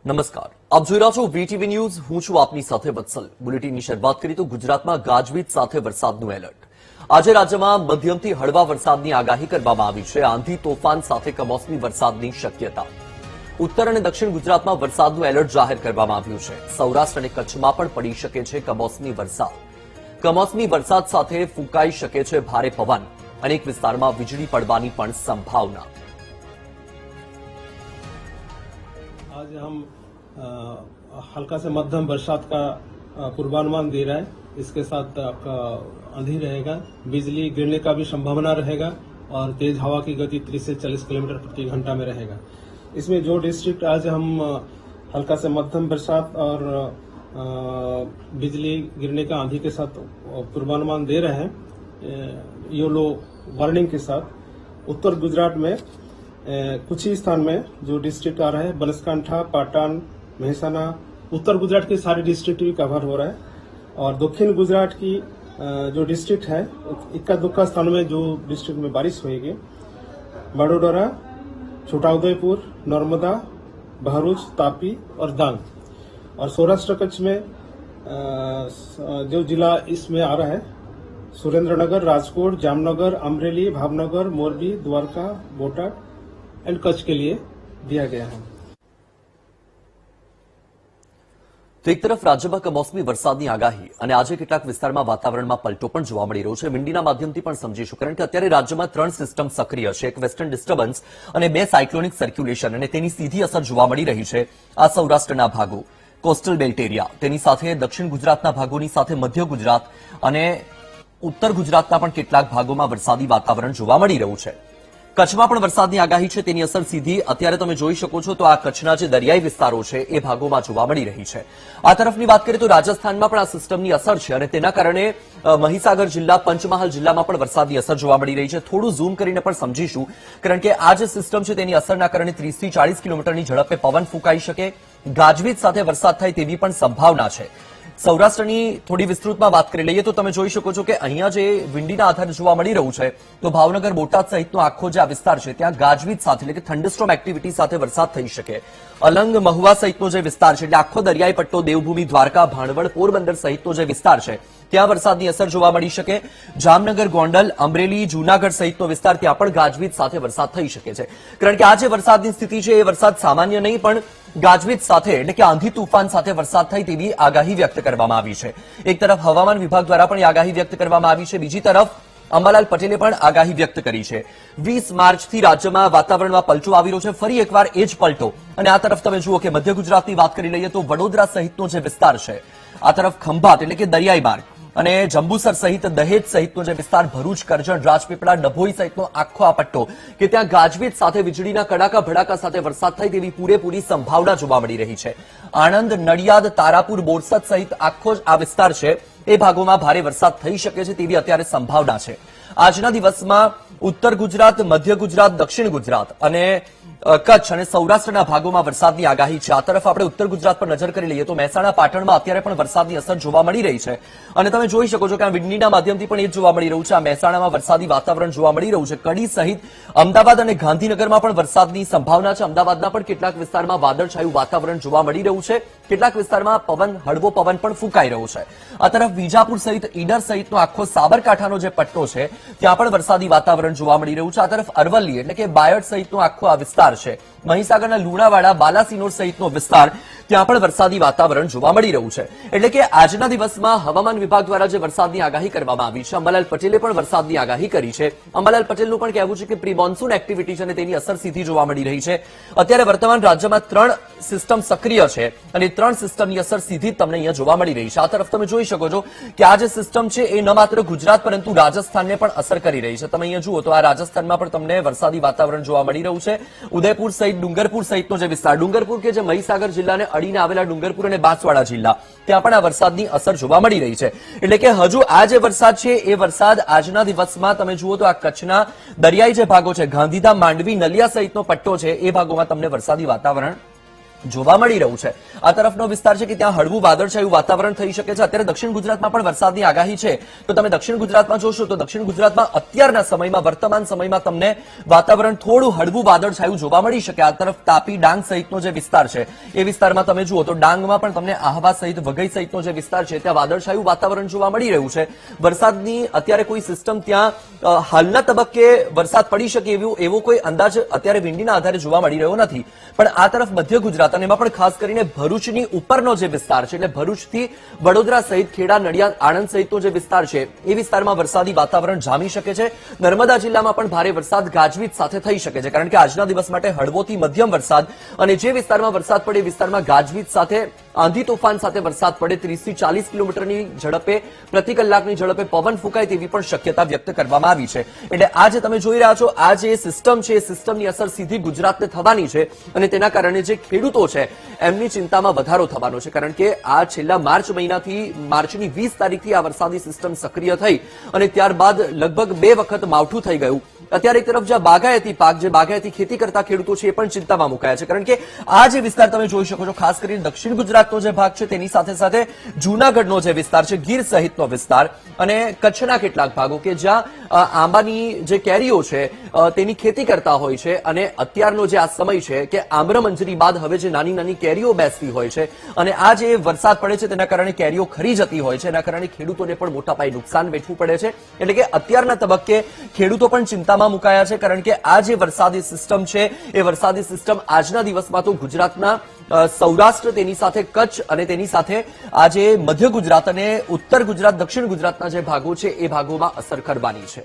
નમસ્કાર, આપ જોઈ રહ્યા છો વીટીવી ન્યૂઝ. હું છું આપની સાથે વત્સલ. બુલેટિનની શરૂઆત કરીએ તો ગુજરાતમાં ગાજવીજ સાથે વરસાદનું એલર્ટ. આજે રાજ્યમાં મધ્યમથી હળવા વરસાદની આગાહી કરવામાં આવી છે. આંધી તોફાન સાથે કમોસમી વરસાદની શક્યતા. ઉત્તર અને દક્ષિણ ગુજરાતમાં વરસાદનું એલર્ટ જાહેર કરવામાં આવ્યું છે. સૌરાષ્ટ્ર અને કચ્છમાં પણ પડી શકે છે કમોસમી વરસાદ. કમોસમી વરસાદ સાથે ફૂંકાઈ શકે છે ભારે પવન. અનેક વિસ્તારમાં વીજળી પડવાની પણ સંભાવના. आज हम हल्का से मध्यम बरसात का पूर्वानुमान दे रहा है। इसके साथ आपका आंधी रहेगा, बिजली गिरने का भी संभावना रहेगा और तेज हवा की गति 30 से 40 किलोमीटर प्रति घंटा में रहेगा। इसमें जो डिस्ट्रिक्ट आज हम हल्का से मध्यम बरसात और बिजली गिरने का आंधी के साथ पूर्वानुमान दे रहे हैं, येलो वार्निंग के साथ उत्तर गुजरात में कुछ ही स्थान में जो डिस्ट्रिक्ट आ रहा है, बनासकांठा, पाटन, मेहसाना, उत्तर गुजरात के सारे डिस्ट्रिक्ट भी कवर हो रहा है और दक्षिण गुजरात की जो डिस्ट्रिक्ट है, इक्का दुक्का स्थानों में जो डिस्ट्रिक्ट में बारिश होगी, बड़ोदरा, छोटाउदेपुर, नर्मदा, भरूच, तापी और डांग। और सौराष्ट्र कच्छ में जो जिला इसमें आ रहा है, सुरेंद्रनगर, राजकोट, जामनगर, अमरेली, भावनगर, मोरबी, द्वारका, बोटाद एंड कच्छ के लिए दिया गया है। તો એક તરફ રાજ્યમાં કમોસમી વરસાદની આગાહી અને આજે કેટલાક વિસ્તારમાં વાતાવરણમાં પલટો પણ જોવા મળી રહ્યો છે. વિન્ડીના માધ્યમથી પણ સમજીશું, કારણ કે અત્યારે રાજ્યમાં 3 સિસ્ટમ સક્રિય છે. એક વેસ્ટર્ન ડિસ્ટર્બન્સ અને 2 સાયક્લોનિક સર્ક્યુલેશન, અને તેની સીધી અસર જોવા મળી રહી છે આ સૌરાષ્ટ્રના ભાગો, કોસ્ટલ બેલ્ટ એરિયા, તેની સાથે દક્ષિણ ગુજરાતના ભાગોની સાથે મધ્ય ગુજરાત અને ઉત્તર ગુજરાતના પણ કેટલાક ભાગોમાં વરસાદી વાતાવરણ જોવા મળી રહ્યું છે. કચ્છમાં પણ વરસાદની આગાહી છે. તેની અસર સીધી અત્યારે તમે જોઈ શકો છો તો આ કચ્છના જે દરિયાઈ વિસ્તારો છે એ ભાગોમાં જોવા મળી રહી છે. આ તરફની વાત કરીએ તો રાજસ્થાનમાં પણ આ સિસ્ટમની અસર છે અને તેના કારણે મહીસાગર જિલ્લા, પંચમહાલ જિલ્લામાં પણ વરસાદની અસર જોવા મળી રહી છે. થોડું ઝૂમ કરીને પણ સમજીશું, કારણ કે આ જે સિસ્ટમ છે તેની અસરના કારણે 30 થી 40 કિલોમીટરની ઝડપે પવન ફૂંકાઈ શકે, ગાજવીજ સાથે વરસાદ થાય તેવી પણ સંભાવના છે. સૌરાષ્ટ્રની થોડી વિસ્તૃતમાં વાત કરી લઈએ તો તમે જોઈ શકો છો કે અહીંયા જે વિન્ડીના આધારે જોવા મળી રહ્યું છે તો ભાવનગર, બોટાદ સહિતનો આખો જે આ વિસ્તાર છે ત્યાં ગાજવીજ સાથે એટલે કે થંડરસ્ટોર્મ એક્ટિવિટી સાથે વરસાદ થઈ શકે. અલંગ, મહુવા સહિતનો જે વિસ્તાર છે એટલે આખો દરિયાઈ પટ્ટો, દેવભૂમિ, દ્વારકા, ભાણવડ, પોરબંદર સહિતનો જે વિસ્તાર છે ત્યાં વરસાદની અસર જોવા મળી શકે. જામનગર, ગોંડલ, અમરેલી, જૂનાગઢ સહિતનો વિસ્તાર ત્યાં પણ ગાજવીજ સાથે વરસાદ થઈ શકે છે. કારણ કે આ જે વરસાદની સ્થિતિ છે એ વરસાદ સામાન્ય નહીં પણ ગાજવીજ સાથે એટલે કે આંધી તુફાન સાથે વરસાદ થાય તેવી આગાહી વ્યક્ત કરવામાં આવી છે. એક તરફ હવામાન વિભાગ દ્વારા પણ આગાહી વ્યક્ત કરવામાં આવી છે, બીજી તરફ અંબાલાલ પટેલે પણ આગાહી વ્યક્ત કરી છે. 20 માર્ચથી રાજ્યમાં વાતાવરણમાં પલટો આવી રહ્યો છે. ફરી એકવાર એ જ પલટો. અને આ તરફ તમે જુઓ કે મધ્ય ગુજરાતની વાત કરી લઈએ તો વડોદરા સહિતનો જે વિસ્તાર છે, આ તરફ ખંભાત એટલે કે દરિયાઈ માર્ગ અને જંબુસર સહિત, દહેજ સહિતનો જે વિસ્તાર, ભરૂચ, કરજણ, રાજપીપળા, ડભોઈ સહિતનો આખો આ પટ્ટો કે ત્યાં ગાજવીજ સાથે વીજળીના કડાકા ભડાકા સાથે વરસાદ થાય તેવી પૂરેપૂરી સંભાવના જોવા મળી રહી છે. આણંદ, નડિયાદ, તારાપુર, બોરસદ સહિત આખો જ આ વિસ્તાર છે એ ભાગોમાં ભારે વરસાદ થઈ શકે છે તેવી અત્યારે સંભાવના છે. આજના દિવસમાં ઉત્તર ગુજરાત, મધ્ય ગુજરાત, દક્ષિણ ગુજરાત અને કચ્છ અને સૌરાષ્ટ્રના ભાગોમાં વરસાદની આગાહી છે. આ તરફ આપણે ઉત્તર ગુજરાત પર નજર કરી લઈએ તો મહેસાણા, પાટણમાં અત્યારે પણ વરસાદની અસર જોવા મળી રહી છે અને તમે જોઈ શકો છો કે આ વિન્ડીના માધ્યમથી પણ એ જ જોવા મળી રહ્યું છે. આ મહેસાણામાં વરસાદી વાતાવરણ જોવા મળી રહ્યું છે. કડી સહિત અમદાવાદ અને ગાંધીનગરમાં પણ વરસાદની સંભાવના છે. અમદાવાદના પણ કેટલાક વિસ્તારમાં વાદળછાયું વાતાવરણ જોવા મળી રહ્યું છે. કેટલાક વિસ્તારમાં હળવો પવન પણ ફૂંકાઈ રહ્યો છે. આ તરફ વિજાપુર સહિત, ઈડર સહિતનો આખો સાબરકાંઠાનો જે પટ્ટો છે ત્યાં પણ વરસાદી વાતાવરણ જોવા મળી રહ્યું છે. આ તરફ અરવલ્લી એટલે કે બાયડ સહિતનો આખો આ વિસ્તાર છે, મહીસાગરના લુણાવાડા, બાલાસિનોર સહિતનો વિસ્તાર, ત્યાં પણ વરસાદી વાતાવરણ જોવા મળી રહ્યું છે. એટલે કે આજના દિવસમાં હવામાન વિભાગ દ્વારા જે વરસાદની આગાહી કરવામાં આવી છે, અંબાલાલ પટેલે પણ વરસાદની આગાહી કરી છે. અંબાલાલ પટેલનું પણ કહેવું છે કે પ્રી મોન્સૂન એક્ટિવિટી છે અને તેની અસર સીધી જોવા મળી રહી છે. અત્યારે વર્તમાન રાજ્યમાં 3 સિસ્ટમ સક્રિય છે અને 3 સિસ્ટમની અસર સીધી તમને અહીંયા જોવા મળી રહી છે. આ તરફ તમે જોઈ શકો છો કે આ જે સિસ્ટમ છે એ ન માત્ર ગુજરાત પરંતુ રાજસ્થાનને પણ અસર કરી રહી છે. તમે અહીંયા જુઓ તો આ રાજસ્થાનમાં પણ તમને વરસાદી વાતાવરણ જોવા મળી રહ્યું છે. ઉદયપુર સહિત, ડુંગરપુર સહિતનો જે વિસ્તાર, ડુંગરપુર કે જે મહીસાગર જિલ્લાને અડીને આવેલા ડુંગરપુર અને બાંસવાડા જિલ્લા, ત્યાં પણ આ વરસાદની અસર જોવા મળી રહી છે. એટલે કે હજુ આ જે વરસાદ છે એ વરસાદ આજના દિવસમાં તમે જુઓ તો આ કચ્છના દરિયાઈ જે ભાગો છે, ગાંધીધામ, માંડવી, નલિયા સહિતનો પટ્ટો છે એ ભાગોમાં તમને વરસાદી વાતાવરણ જોવા મળી રહ્યું છે. આ તરફનો વિસ્તાર છે કે ત્યાં હળવું વાદળછાયું વાતાવરણ થઈ શકે છે. અત્યારે દક્ષિણ ગુજરાતમાં પણ વરસાદની આગાહી છે. તો તમે દક્ષિણ ગુજરાતમાં જોશો તો દક્ષિણ ગુજરાતમાં અત્યારના સમયમાં વર્તમાન સમયમાં તમને વાતાવરણ થોડું હળવું વાદળછાયું જોવા મળી શકે. આ તરફ તાપી ડાંગ સહિતનો જે વિસ્તાર છે એ વિસ્તારમાં તમે જુઓ તો ડાંગમાં પણ તમને આહવા સહિત વઘઈ સહિતનો જે વિસ્તાર છે ત્યાં વાદળછાયું વાતાવરણ જોવા મળી રહ્યું છે. વરસાદની અત્યારે કોઈ સિસ્ટમ ત્યાં હાલના તબક્કે વરસાદ પડી શકે એવો કોઈ અંદાજ અત્યારે વિંડીના આધારે જોવા મળી રહ્યો નથી. પણ આ તરફ મધ્ય ગુજરાત અને એમાં પણ ખાસ કરીને ભરૂચની ઉપરનો જે વિસ્તાર છે એટલે ભરૂચથી વડોદરા સહિત ખેડા નડિયાદ આણંદ સહિતનો જે વિસ્તાર છે એ વિસ્તારમાં વરસાદી વાતાવરણ જામી શકે છે. નર્મદા જિલ્લામાં પણ ભારે વરસાદ ગાજવીજ સાથે થઈ શકે છે કારણ કે આજના દિવસ માટે હળવોથી મધ્યમ વરસાદ અને જે વિસ્તારમાં વરસાદ પડે એ વિસ્તારમાં ગાજવીજ સાથે આંધી તોફાન સાથે વરસાદ પડે 30 થી 40 કિલોમીટરની ઝડપે પ્રતિ કલાકની ઝડપે પવન ફૂંકાય તેવી પણ શક્યતા વ્યક્ત કરવામાં આવી છે. એટલે આ જે તમે જોઈ રહ્યા છો આ જે સિસ્ટમ છે એ સિસ્ટમની અસર સીધી ગુજરાતને થવાની છે અને તેના કારણે જે ખેડૂતો છે એમની ચિંતામાં વધારો થવાનો છે કારણ કે આ છેલ્લા માર્ચની 20 તારીખથી આ વરસાદી સિસ્ટમ સક્રિય થઈ અને ત્યારબાદ લગભગ 2 વખત માવઠું થઈ ગયું. અત્યારે એક તરફ જે બાગાયતી પાક જે બાગાયતી ખેતી કરતા ખેડૂતો છે એ પણ ચિંતામાં મુકાયા છે કારણ કે આ જે વિસ્તાર તમે જોઈ શકો છો ખાસ કરીને દક્ષિણ ગુજરાતનો જે ભાગ છે તેની સાથે સાથે જૂનાગઢનો જે વિસ્તાર છે ગીર સહિતનો વિસ્તાર અને કચ્છના કેટલાક ભાગો કે જ્યાં આંબાની જે કેરીઓ છે તેની ખેતી કરતા હોય છે અને અત્યારનો જે આ સમય છે કે આમ્રમંજરી બાદ હવે જે નાની નાની કેરીઓ બેસતી હોય છે અને આ જે વરસાદ પડે છે તેના કારણે કેરીઓ ખરી જતી હોય છે એના કારણે ખેડૂતોને પણ મોટા પાયે નુકસાન વેઠવું પડે છે. એટલે કે અત્યારના તબક્કે ખેડૂતો પણ ચિંતામાં મુકાયા છે કારણ કે આ જે વરસાદી સિસ્ટમ છે એ વરસાદી સિસ્ટમ આજના દિવસમાં તો ગુજરાતના સૌરાષ્ટ્ર તેની સાથે કચ્છ અને તેની સાથે આજે મધ્ય ગુજરાત અને ઉત્તર ગુજરાત દક્ષિણ ગુજરાતના જે ભાગો છે એ ભાગોમાં અસર કરવાની છે.